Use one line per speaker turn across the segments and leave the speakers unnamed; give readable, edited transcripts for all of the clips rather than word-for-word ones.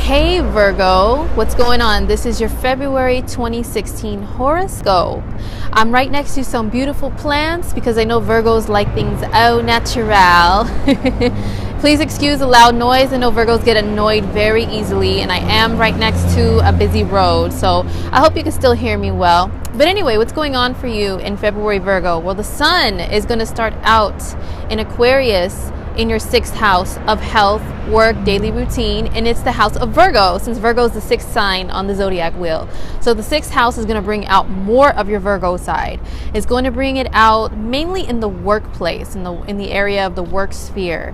Hey Virgo, what's going on? This is your February 2016 horoscope. I'm right next to some beautiful plants because I know Virgos like things au natural. Please excuse the loud noise. I know Virgos get annoyed very easily, and I am right next to a busy road, so I hope you can still hear me well. But anyway, what's going on for you in February, Virgo? Well, the sun is going to start out in Aquarius in your 6th house of health, work, daily routine, and it's the house of Virgo, since Virgo is the 6th sign on the zodiac wheel. So the 6th house is going to bring out more of your Virgo side. It's going to bring it out mainly in the workplace, in the area of the work sphere.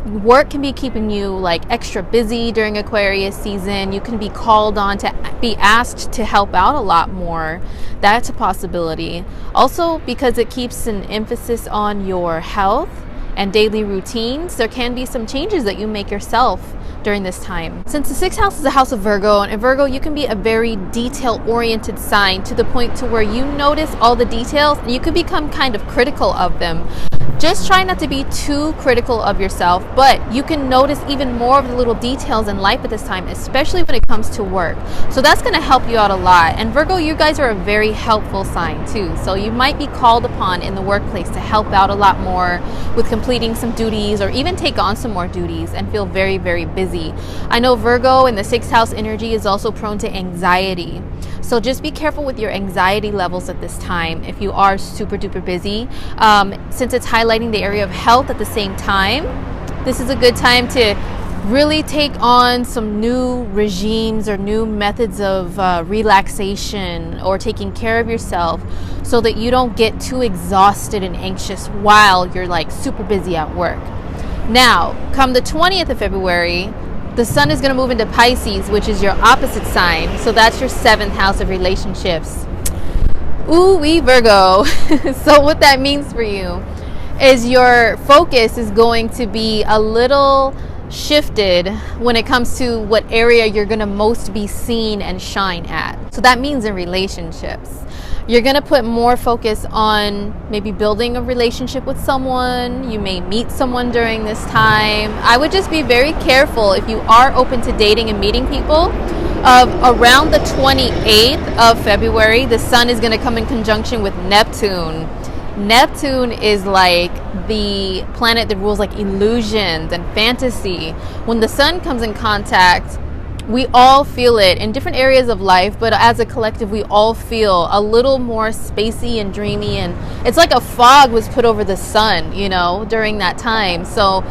Work can be keeping you like extra busy during Aquarius season. You can be called on to be asked to help out a lot more. That's a possibility. Also, because it keeps an emphasis on your health and daily routines, there can be some changes that you make yourself during this time. Since the 6th house is a house of Virgo, and Virgo, you can be a very detail-oriented sign to the point to where you notice all the details and you can become kind of critical of them. Just try not to be too critical of yourself, but you can notice even more of the little details in life at this time, especially when it comes to work. So that's going to help you out a lot. And Virgo, you guys are a very helpful sign too. So you might be called upon in the workplace to help out a lot more with completing some duties or even take on some more duties and feel very, very busy. I know Virgo in the 6th house energy is also prone to anxiety. So just be careful with your anxiety levels at this time if you are super duper busy. Since it's highlighting the area of health at the same time, this is a good time to really take on some new regimes or new methods of relaxation or taking care of yourself so that you don't get too exhausted and anxious while you're like super busy at work. Now, come the 20th of February, the sun is going to move into Pisces, which is your opposite sign. So that's your 7th house of relationships. Ooh-wee, Virgo. So what that means for you is your focus is going to be a little shifted when it comes to what area you're going to most be seen and shine at. So that means in relationships. You're going to put more focus on maybe building a relationship with someone. You may meet someone during this time. I would just be very careful if you are open to dating and meeting people. Around the 28th of February, the sun is going to come in conjunction with Neptune. Neptune is like the planet that rules like illusions and fantasy. When the sun comes in contact, we all feel it in different areas of life, but as a collective, we all feel a little more spacey and dreamy, and it's like a fog was put over the sun, you know, during that time. So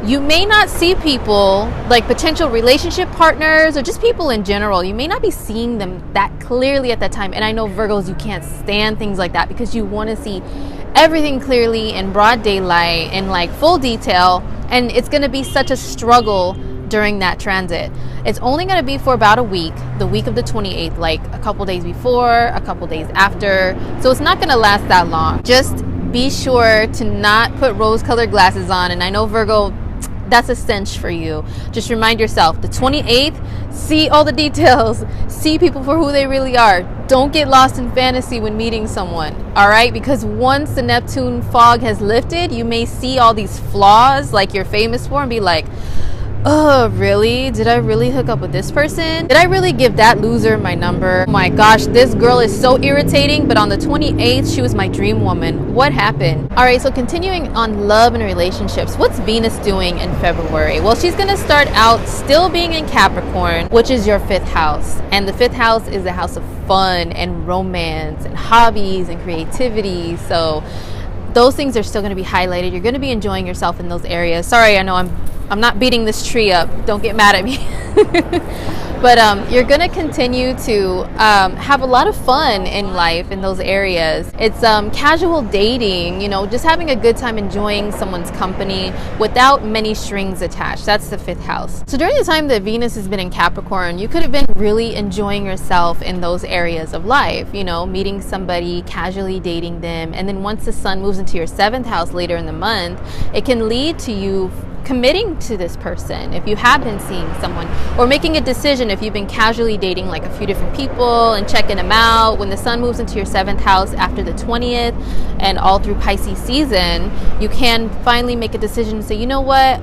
you may not see people like potential relationship partners or just people in general. You may not be seeing them that clearly at that time. And I know Virgos, you can't stand things like that because you want to see everything clearly in broad daylight in like full detail. And it's going to be such a struggle during that transit. It's only going to be for about a week, the week of the 28th, like a couple days before, a couple days after. So it's not going to last that long. Just be sure to not put rose-colored glasses on. And I know Virgo, that's a stench for you. Just remind yourself, the 28th, see all the details, see people for who they really are. Don't get lost in fantasy when meeting someone, all right? Because once the Neptune fog has lifted, you may see all these flaws like you're famous for and be like, oh, really? Did I really hook up with this person? Did I really give that loser my number? Oh my gosh, this girl is so irritating, but on the 28th, she was my dream woman. What happened? All right, so continuing on love and relationships, what's Venus doing in February? Well, she's going to start out still being in Capricorn, which is your 5th house. And the 5th house is the house of fun and romance and hobbies and creativity. So those things are still going to be highlighted. You're going to be enjoying yourself in those areas. Sorry, I know I'm not beating this tree up. Don't get mad at me. But you're going to continue to have a lot of fun in life in those areas. It's casual dating, you know, just having a good time enjoying someone's company without many strings attached. That's the 5th house. So during the time that Venus has been in Capricorn, you could have been really enjoying yourself in those areas of life, you know, meeting somebody, casually dating them. And then once the sun moves into your 7th house later in the month, it can lead to you committing to this person if you have been seeing someone, or making a decision if you've been casually dating like a few different people and checking them out. When the sun moves into your 7th house after the 20th and all through Pisces season, you can finally make a decision and say, you know what,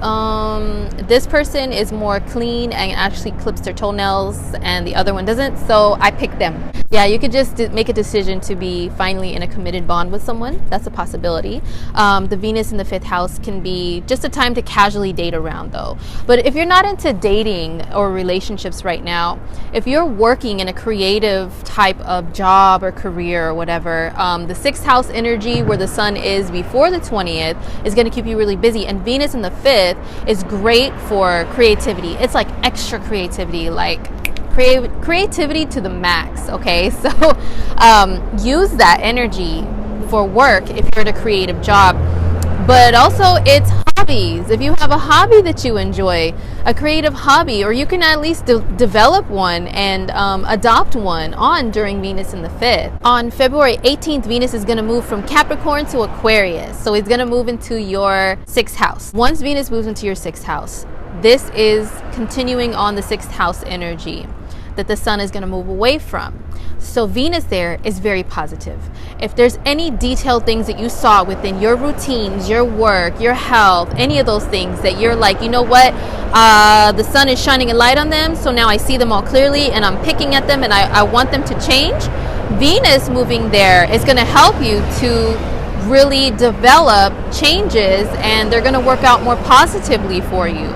this person is more clean and actually clips their toenails and the other one doesn't, so I pick them. Yeah, you could just make a decision to be finally in a committed bond with someone. That's a possibility. The Venus in the 5th house can be just a time to casually date around though. But if you're not into dating or relationships right now, if you're working in a creative type of job or career or whatever, the 6th house energy where the sun is before the 20th is going to keep you really busy. And Venus in the 5th is great for creativity. It's like extra creativity, like creativity to the max. Okay, so use that energy for work if you're in a creative job. But also it's hobbies. If you have a hobby that you enjoy, a creative hobby, or you can at least develop one and adopt one on during Venus in the 5th. On February 18th, Venus is going to move from Capricorn to Aquarius. So it's going to move into your 6th house. Once Venus moves into your 6th house, this is continuing on the 6th house energy that the sun is going to move away from. So Venus there is very positive. If there's any detailed things that you saw within your routines, your work, your health, any of those things that you're like, you know what, the sun is shining a light on them, so now I see them all clearly and I'm picking at them and I want them to change, Venus moving there is going to help you to really develop changes, and they're going to work out more positively for you.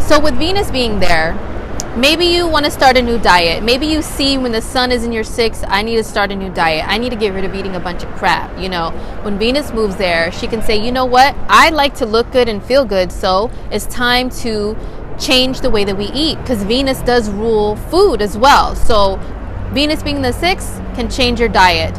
So with Venus being there, maybe you want to start a new diet. Maybe you see when the sun is in your 6th, I need to start a new diet. I need to get rid of eating a bunch of crap. You know, when Venus moves there, she can say, you know what, I like to look good and feel good, so it's time to change the way that we eat, because Venus does rule food as well. So Venus being the 6th can change your diet.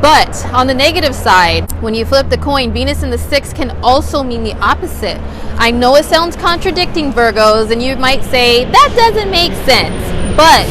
But on the negative side, when you flip the coin, Venus in the 6th can also mean the opposite. I know it sounds contradicting, Virgos, and you might say, that doesn't make sense. But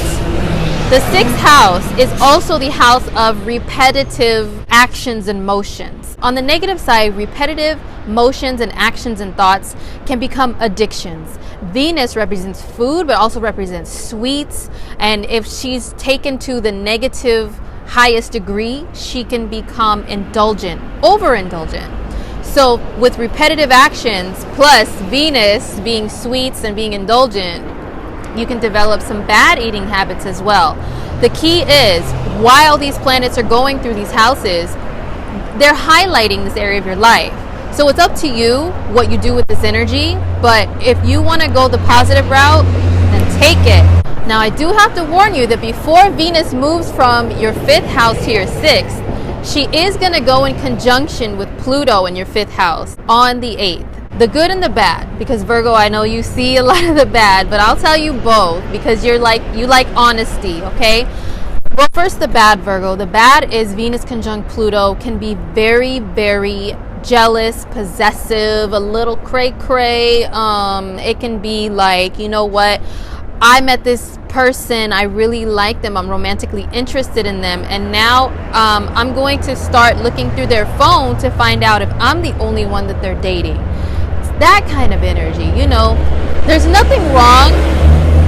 the 6th house is also the house of repetitive actions and motions. On the negative side, repetitive motions and actions and thoughts can become addictions. Venus represents food, but also represents sweets. And if she's taken to the negative highest degree, she can become indulgent, overindulgent. So with repetitive actions plus Venus being sweets and being indulgent, you can develop some bad eating habits as well. The key is, while these planets are going through these houses, they're highlighting this area of your life. So it's up to you what you do with this energy, but if you want to go the positive route, then take it. Now, I do have to warn you that before Venus moves from your 5th house to your 6th, she is going to go in conjunction with Pluto in your 5th house on the 8th. The good and the bad, because Virgo, I know you see a lot of the bad, but I'll tell you both because you like honesty, okay? Well, first the bad, Virgo. The bad is Venus conjunct Pluto can be very, very jealous, possessive, a little cray-cray. It can be like, you know what, I met this person, I really like them, I'm romantically interested in them, and now I'm going to start looking through their phone to find out if I'm the only one that they're dating. It's that kind of energy, you know. There's nothing wrong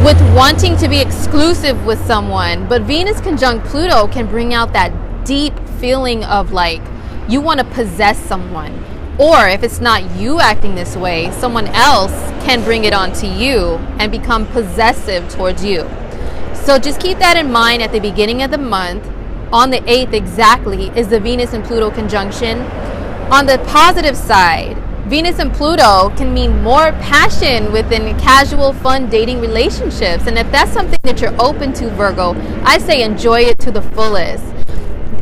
with wanting to be exclusive with someone, but Venus conjunct Pluto can bring out that deep feeling of like you want to possess someone. Or if it's not you acting this way, someone else can bring it onto you and become possessive towards you. So just keep that in mind at the beginning of the month. On the 8th exactly is the Venus and Pluto conjunction. On the positive side, Venus and Pluto can mean more passion within casual, fun dating relationships. And if that's something that you're open to, Virgo, I say enjoy it to the fullest.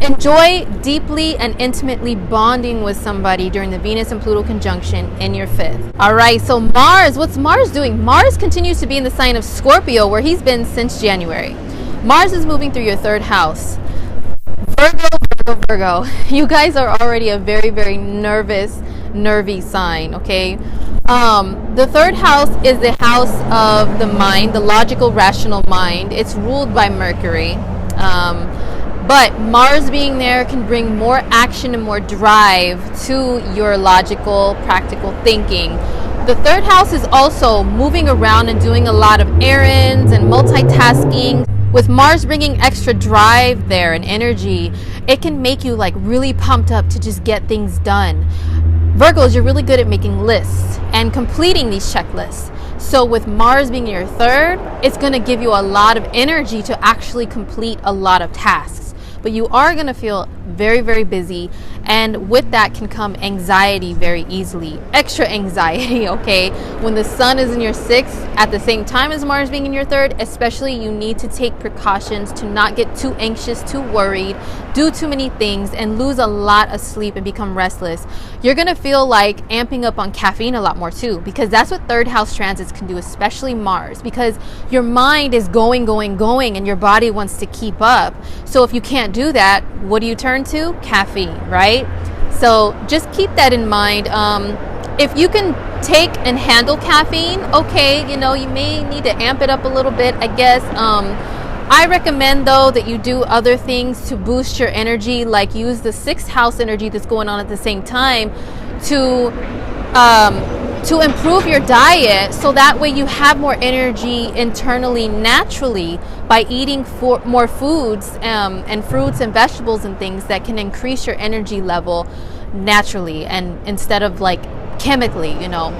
Enjoy deeply and intimately bonding with somebody during the Venus and Pluto conjunction in your 5th. All right, so Mars, what's Mars doing? Mars continues to be in the sign of Scorpio, where he's been since January. Mars is moving through your 3rd house. Virgo, you guys are already a very, very nervy sign, okay? The 3rd house is the house of the mind, the logical, rational mind. It's ruled by Mercury. But Mars being there can bring more action and more drive to your logical, practical thinking. The third house is also moving around and doing a lot of errands and multitasking. With Mars bringing extra drive there and energy, it can make you like really pumped up to just get things done. Virgos, you're really good at making lists and completing these checklists. So with Mars being in your third, it's going to give you a lot of energy to actually complete a lot of tasks. But you are going to feel very, very busy. And with that can come anxiety very easily. Extra anxiety, okay? When the sun is in your sixth at the same time as Mars being in your third, especially, you need to take precautions to not get too anxious, too worried, do too many things, and lose a lot of sleep and become restless. You're going to feel like amping up on caffeine a lot more too, because that's what third house transits can do, especially Mars, because your mind is going, and your body wants to keep up. So if you can't do that, what do you turn to? Caffeine, right? So just keep that in mind. If you can take and handle caffeine, okay, you know, you may need to amp it up a little bit, I guess. I recommend though that you do other things to boost your energy, like use the sixth house energy that's going on at the same time to improve your diet, so that way you have more energy internally naturally by eating more foods and fruits and vegetables and things that can increase your energy level naturally, and instead of like chemically, you know.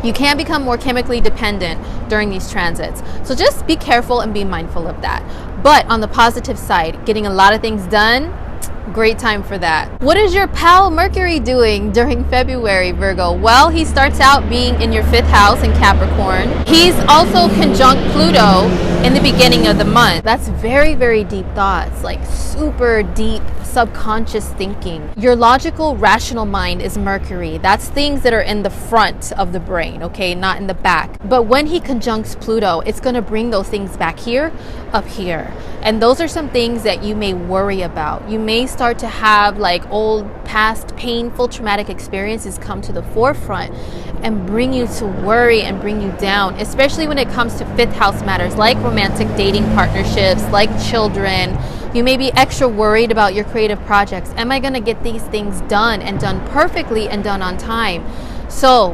You can become more chemically dependent during these transits. So just be careful and be mindful of that. But on the positive side, getting a lot of things done, great time for that. What is your pal Mercury doing during February, Virgo? Well, he starts out being in your fifth house in Capricorn. He's also conjunct Pluto in the beginning of the month. That's very, very deep thoughts, like super deep subconscious thinking. Your logical, rational mind is Mercury. That's things that are in the front of the brain, okay, not in the back. But when he conjuncts Pluto, it's going to bring those things back here, up here. And those are some things that you may worry about. You may start to have like old, past, painful, traumatic experiences come to the forefront and bring you to worry and bring you down, especially when it comes to fifth house matters like romantic dating partnerships, like children. You may be extra worried about your creative projects. Am I going to get these things done and done perfectly and done on time? So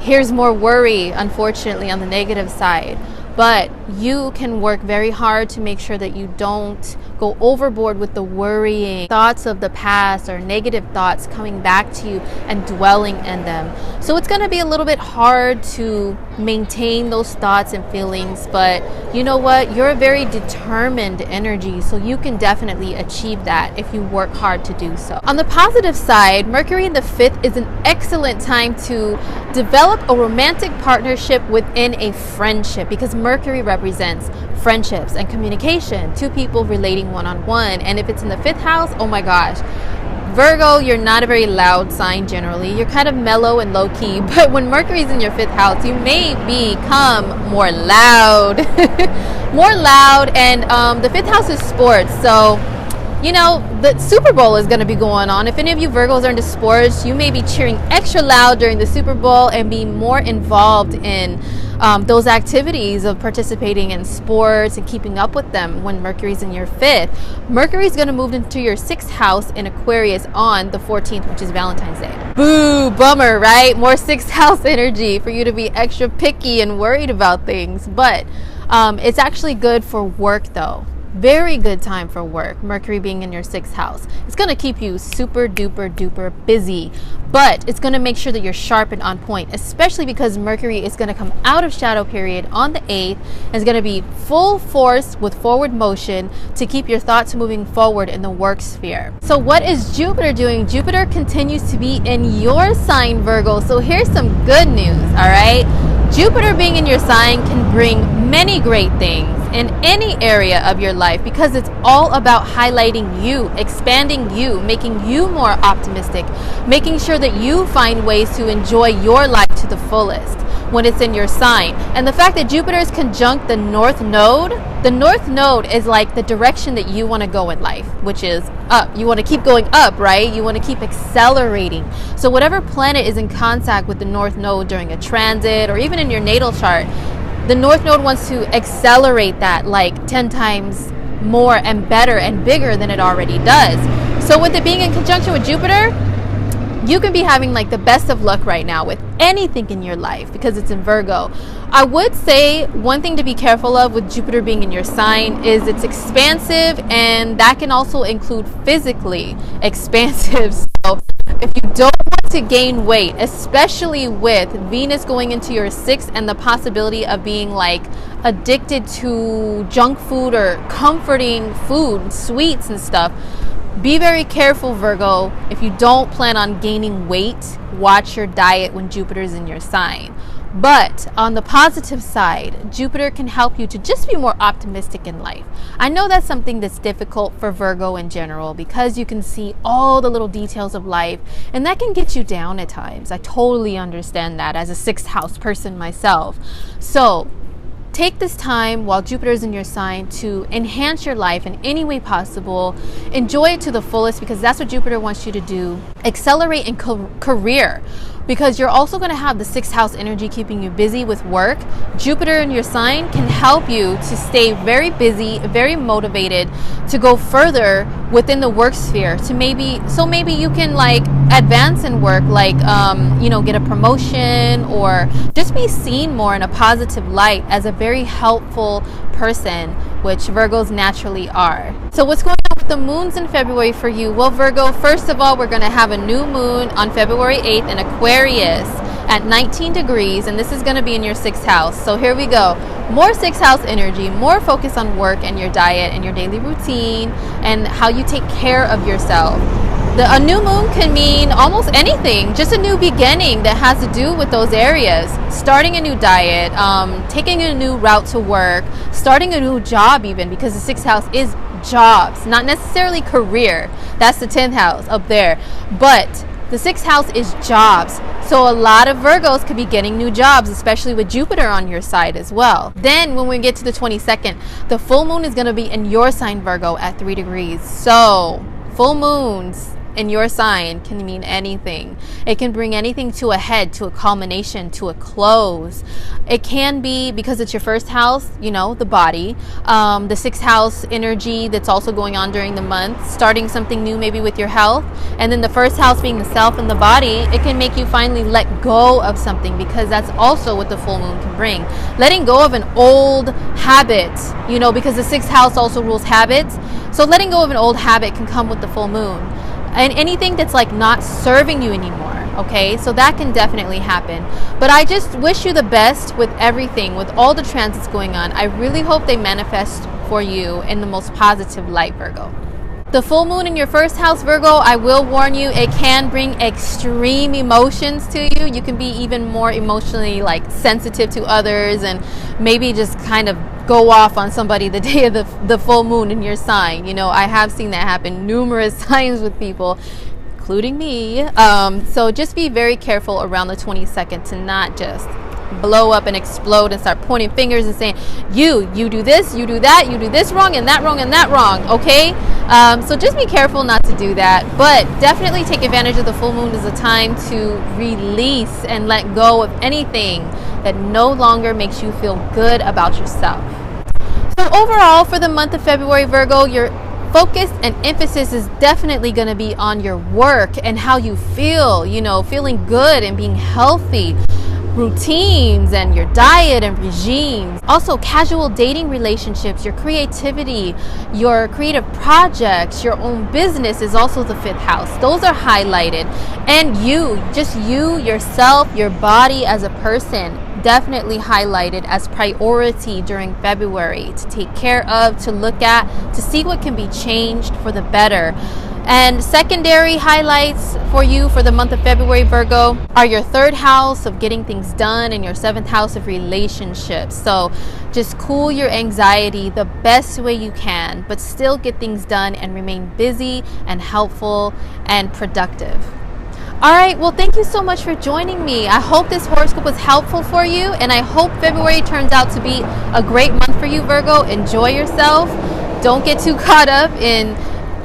here's more worry, unfortunately, on the negative side. But you can work very hard to make sure that you don't go overboard with the worrying thoughts of the past or negative thoughts coming back to you and dwelling in them. So it's going to be a little bit hard to maintain those thoughts and feelings, but you know what? You're a very determined energy, so you can definitely achieve that if you work hard to do so. On the positive side, Mercury in the fifth is an excellent time to develop a romantic partnership within a friendship, because Mercury represents friendships and communication, two people relating one-on-one. And if it's in the fifth house, oh my gosh, Virgo, you're not a very loud sign generally. You're kind of mellow and low-key, but when Mercury's in your fifth house, you may become more loud. More loud. And the fifth house is sports, so you know, the Super Bowl is going to be going on. If any of you Virgos are into sports, you may be cheering extra loud during the Super Bowl and be more involved in those activities of participating in sports and keeping up with them when Mercury's in your fifth. Mercury's going to move into your sixth house in Aquarius on the 14th, which is Valentine's Day. Boo, bummer, right? More sixth house energy for you to be extra picky and worried about things. But it's actually good for work though. Very good time for work, Mercury being in your sixth house. It's going to keep you super duper duper busy, but it's going to make sure that you're sharp and on point, especially because Mercury is going to come out of shadow period on the 8th and is going to be full force with forward motion to keep your thoughts moving forward in the work sphere. So what is Jupiter doing? Jupiter continues to be in your sign, Virgo. So here's some good news, all right? Jupiter being in your sign can bring many great things in any area of your life, because it's all about highlighting you, expanding you, making you more optimistic, making sure that you find ways to enjoy your life to the fullest when it's in your sign. And the fact that Jupiter is conjunct the North Node is like the direction that you want to go in life, which is up. You want to keep going up, right? You want to keep accelerating. So whatever planet is in contact with the North Node during a transit or even in your natal chart, the North Node wants to accelerate that like 10 times more and better and bigger than it already does. So with it being in conjunction with Jupiter, you can be having like the best of luck right now with anything in your life because it's in Virgo. I would say one thing to be careful of with Jupiter being in your sign is it's expansive, and that can also include physically expansive. So if you don't want to gain weight, especially with Venus going into your 6th and the possibility of being like addicted to junk food or comforting food, sweets and stuff, be very careful, Virgo. If you don't plan on gaining weight, watch your diet when Jupiter's in your sign. But on the positive side, Jupiter can help you to just be more optimistic in life. I know that's something that's difficult for Virgo in general because you can see all the little details of life, and that can get you down at times. I totally understand that as a 6th house person myself. So take this time while Jupiter is in your sign to enhance your life in any way possible. Enjoy it to the fullest because that's what Jupiter wants you to do. Accelerate in career because you're also going to have the 6th house energy keeping you busy with work. Jupiter in your sign can help you to stay very busy, very motivated to go further within the work sphere. Maybe you can like advance in work, like get a promotion or just be seen more in a positive light as a very helpful person, which Virgos naturally are. So what's going on with the moons in February for you? Well, Virgo, first of all, we're going to have a new moon on February 8th in Aquarius at 19 degrees, and this is going to be in your 6th house. So here we go. More 6th house energy, more focus on work and your diet and your daily routine and how you take care of yourself. A new moon can mean almost anything, just a new beginning that has to do with those areas. Starting a new diet, taking a new route to work, starting a new job even, because the 6th house is jobs, not necessarily career. That's the 10th house up there. But the 6th house is jobs. So a lot of Virgos could be getting new jobs, especially with Jupiter on your side as well. Then when we get to the 22nd, the full moon is going to be in your sign, Virgo, at 3 degrees. So full moons in your sign can mean anything. It can bring anything to a head, to a culmination, to a close. It can be because it's your 1st house, the body, the 6th house energy that's also going on during the month, starting something new maybe with your health, and then the 1st house being the self and the body. It can make you finally let go of something because that's also what the full moon can bring. Letting go of an old habit, because the 6th house also rules habits. So letting go of an old habit can come with the full moon. And anything that's like not serving you anymore, okay? So that can definitely happen. But I just wish you the best with everything, with all the transits going on. I really hope they manifest for you in the most positive light, Virgo. The full moon in your 1st house, Virgo, I will warn you, it can bring extreme emotions to you. You can be even more emotionally like sensitive to others and maybe just kind of go off on somebody the day of the full moon in your sign. I have seen that happen numerous times with people, including me. So just be very careful around the 22nd to not just blow up and explode and start pointing fingers and saying, you do this, you do that, you do this wrong and that wrong and that wrong, okay? So just be careful not to do that, but definitely take advantage of the full moon as a time to release and let go of anything that no longer makes you feel good about yourself. So overall, for the month of February, Virgo, your focus and emphasis is definitely going to be on your work and how you feel, feeling good and being healthy, routines and your diet and regimes. Also, casual dating relationships, your creativity, your creative projects, your own business is also the 5th house. Those are highlighted. And you, yourself, your body as a person, definitely highlighted as priority during February to take care of, to look at, to see what can be changed for the better. And secondary highlights for you for the month of February, Virgo, are your 3rd house of getting things done and your 7th house of relationships. So just cool your anxiety the best way you can, but still get things done and remain busy and helpful and productive. All right, well, thank you so much for joining me. I hope this horoscope was helpful for you, and I hope February turns out to be a great month for you, Virgo. Enjoy yourself. Don't get too caught up in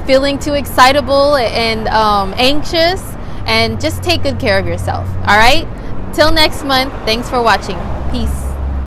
feeling too excitable and anxious, and just take good care of yourself. All right, till next month. Thanks for watching. Peace.